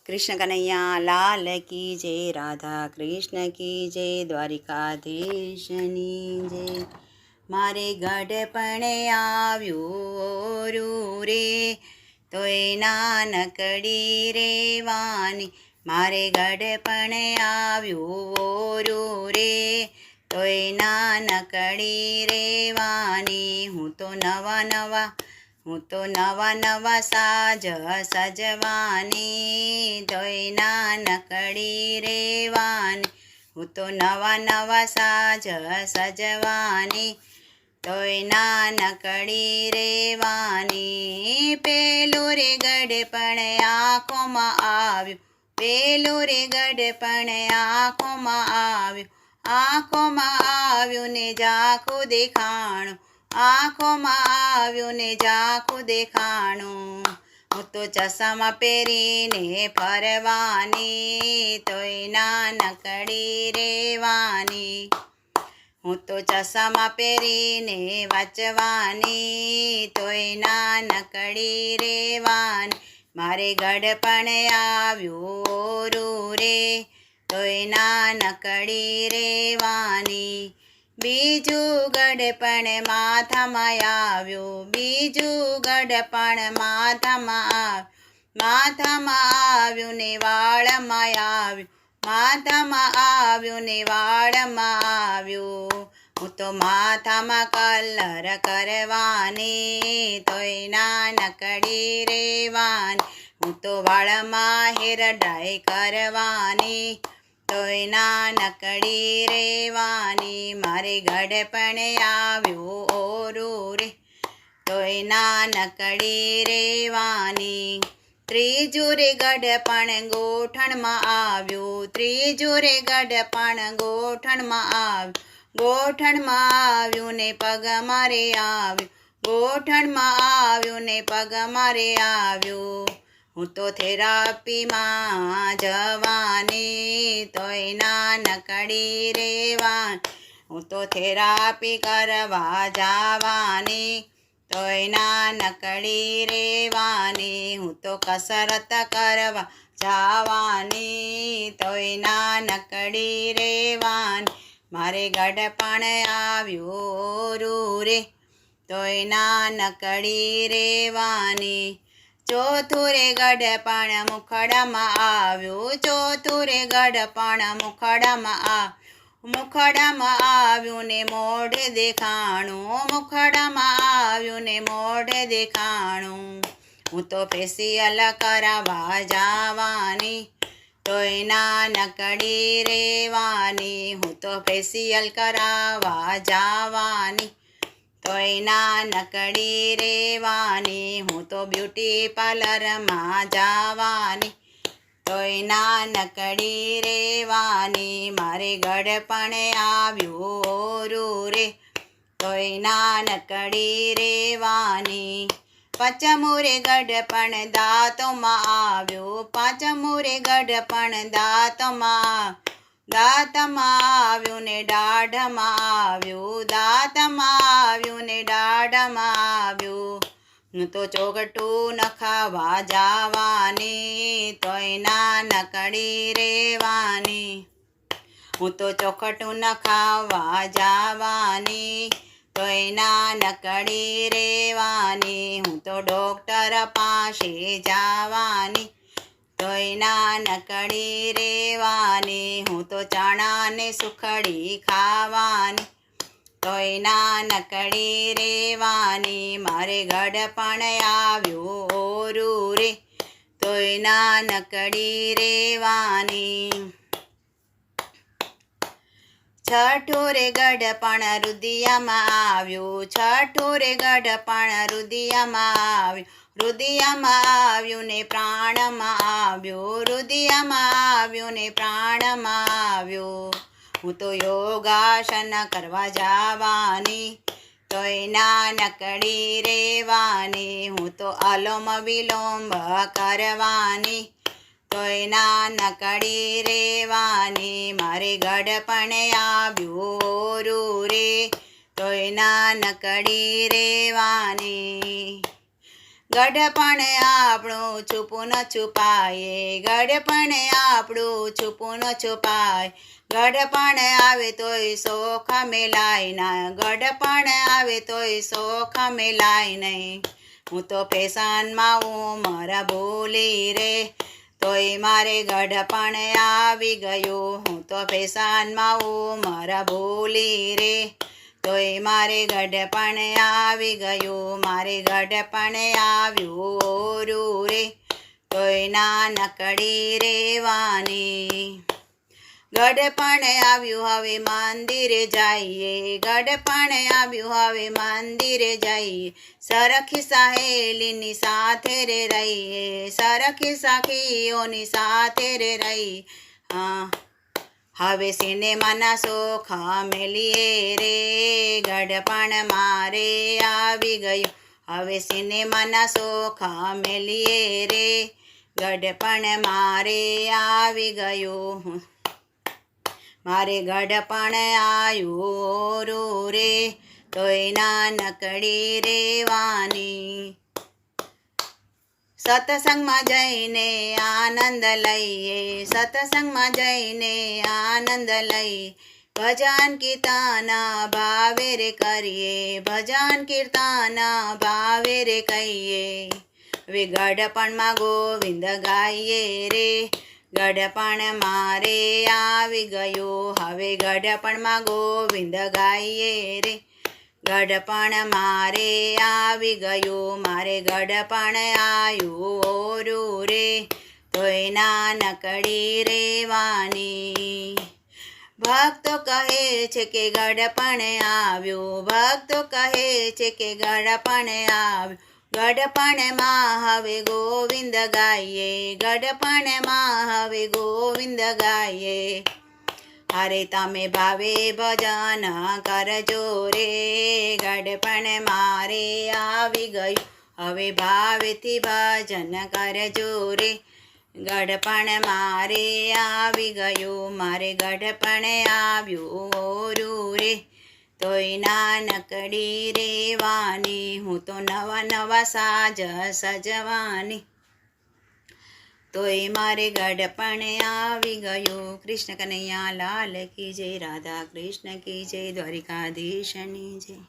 कृष्ण कन्हैया लाल की जय, राधा कृष्ण की जय, દ્વારિકાધીશની જય। મારે ગઢપણે આવ્યું રૂ રે, તોય નાનકડી રેવાની। મારે ગઢપણે આવ્યું રૂ રે, તોય નાનકડી રેવાની। હું તો નવા નવા સાજ સજવાની, તોય નાનકડી રેવાની। હું તો નવા સાજ સજવાની, તોય નાનકડી રેવાની। પેલું રે ગઢપણ આંખોમાં આવ્યું, પેલું રે ગઢપણ આંખોમાં આવ્યું, આંખોમાં આવ્યું ને ઝાંખું દેખાણું, આંખોમાં આવ્યું ને ઝાંખું દેખાણું। હું તો ચશ્મા પહેરીને ફરવાની, તોય નાનકડી રેવાની। હું તો ચશ્મા પહેરીને વાંચવાની, તોય નાનકડી રેવાની। મારે ગઢપણ આવ્યું રૂ રે, તોય નાનકડી રેવાની। બીજું ગઢપણ માથામાં આવ્યું, બીજું ગઢપણ માથામાં આવ્યું ને વાળમાં આવ્યું, માથામાં આવ્યું ને વાળમાં આવ્યું। હું તો માથામાં કલર કરવાની, તોય નાનકડી રેવાની। હું તો વાળમાં હેર ડાય કરવાની, તોય નાનકડી રેવાની। મારે ગઢપણ આવ્યું રૂ રે, તોય નાનકડી રેવાની। ત્રીજું રે ગઢપણ ગોઠણમાં આવ્યું, ત્રીજું રે ગઢપણ ગોઠણમાં આવ્યું, ગોઠણમાં આવ્યું ને પગ મારે આવ્યું, ગોઠણમાં આવ્યું ને પગ મારે આવ્યું। હું તો થેરાપીમાં જવાની, તોય નાનકડી રેવાની। હું તો થેરાપી કરવા જવાની, તોય નાનકડી રેવાની। હું તો કસરત કરવા જવાની, તોય નાનકડી રેવાની। મારે ગઢપણ આવ્યું રૂ રે, તોય નાનકડી રેવાની। ચોથું રે ગઢપણ મુખડામાં આવ્યું, ચોથું રે ગઢપણ મુખડામાં આવ્યું ને મોઢે દેખાણું, મુખડામાં આવ્યું ને મોઢે દેખાણું। હું તો ફેશિયલ કરાવવા જવાની, તોય નાનકડી રેવાની। હું તો ફેશિયલ કરાવવા જવાની, તોય નાનકડી રેવાની। હું તો બ્યુટી પાર્લરમાં જવાની, તોય નાનકડી રેવાની। મારે ગઢપણ આવ્યું રૂ રે, તોય નાનકડી રેવાની। પાંચમું રે ગઢપણ દાંતમાં આવ્યું, પાંચમું રે ગઢપણ દાંતમાં આવ્યું ને દાઢમાં આવ્યું, દાંતમાં આવ્યું ને દાઢમાં આવ્યું। હું તો ચોગટું નખાવા જવાની, તોય નાનકડી રેવાની। હું તો ચોખટું નખાવા જવાની, તોય નાનકડી રેવાની। હું તો ડોક્ટર પાસે જવાની, તોય નાનકડી રેવાની। હું તો ચણા ને સુખડી ખાવાની, તોય નાનકડી રેવાની। મારે ગઢપણ આવ્યું રૂ રે, તોય નાનકડી રેવાની। છઠ્ઠું રે ગઢપણ રુદિયામાં આવ્યું, છઠ્ઠું રે ગઢપણ રુદિયામાં આવ્યું, રુદિયામાં આવ્યું ને પ્રાણમાં આવ્યું, રુદિયામાં આવ્યું ને પ્રાણમાં આવ્યું। હું તો યોગાસન કરવા જવાની, તોય નાનકડી રેવાની। હું તો અલોમ વિલોમ કરવાની, તોય નાનકડી રેવાની। મારે ગઢપણ આવ્યું રૂ રે, તોય નાનકડી રેવાની। ગઢપણ આપણું છુપું ન છુપાય, ગઢપણ આપણું છુપું ન છુપાય. ગઢપણ આવે તોય શોખ મેલાય ના, ગઢપણ આવે તોય શોખ મેલાય નહીં. હું તો ફેશનમાં મારા ભૂલી રે, તોય મારે ગઢપણ આવી ગયું. હું તો ફેશનમાં મારા ભૂલી રે, તોય મારે ગઢપણ આવી ગયું. મારે ગઢપણ આવ્યું ઓરું રે, તોય નાનકડી રેવાની. ગઢપણ આવ્યું હવે મંદિરે જઈએ, ગઢપણ આવ્યું હવે મંદિરે જઈએ. સરખી સહેલીની સાથે રે રહીએ, સરખી સખીઓની સાથે રે રહી. હવે સિનેમાના શોખ મેલીએ રે, ગઢપણ મારે આવી ગયું. હવે સિનેમાના શોખ મેલીએ રે, ગઢપણ મારે આવી ગયું. મારે ગઢપણ આવ્યું રે, તોય નાનકડી રેવાની. સત્સંગમાં જઈને આનંદ લઈએ, સત્સંગમાં જઈને આનંદ લઈએ. ભજન કીર્તન ભાવે રે કરીએ, ભજન કીર્તન ભાવે રે કહીએ. હવે ગઢપણમાં ગોવિંદ ગાઈએ રે, ગઢપણ મારે આવી ગયું. હવે ગઢપણમાં ગોવિંદ ગાઈએ રે, ગઢપણ મારે આવી ગયું. મારે ગઢપણ આવ્યું ઓરું રે, તોય નાનકડી રેવાની. ભક્તો કહે છે કે ગઢપણ આવ્યું, ભક્તો કહે છે કે ગઢપણ આવ્યું. ગઢપણમાં હવે ગોવિંદ ગાઈએ, ગઢપણમાં હવે ગોવિંદ ગાઈએ. અરે તમે ભાવે ભજન કરજો રે, ગઢપણ મારે આવી ગયું. હવે ભાવેથી ભજન કરજો રે, ગઢપણ મારે આવી ગયું. મારે ગઢપણ આવ્યું ઓરું રે, તોય નાનકડી રેવાની. હું તો નવા નવા સાજ સજવાની, તોય મારે ગઢપણ આવી ગયું. કૃષ્ણ કનૈયા લાલ કી જય, રાધા કૃષ્ણ કી જય, દ્વારિકાધીશની જય.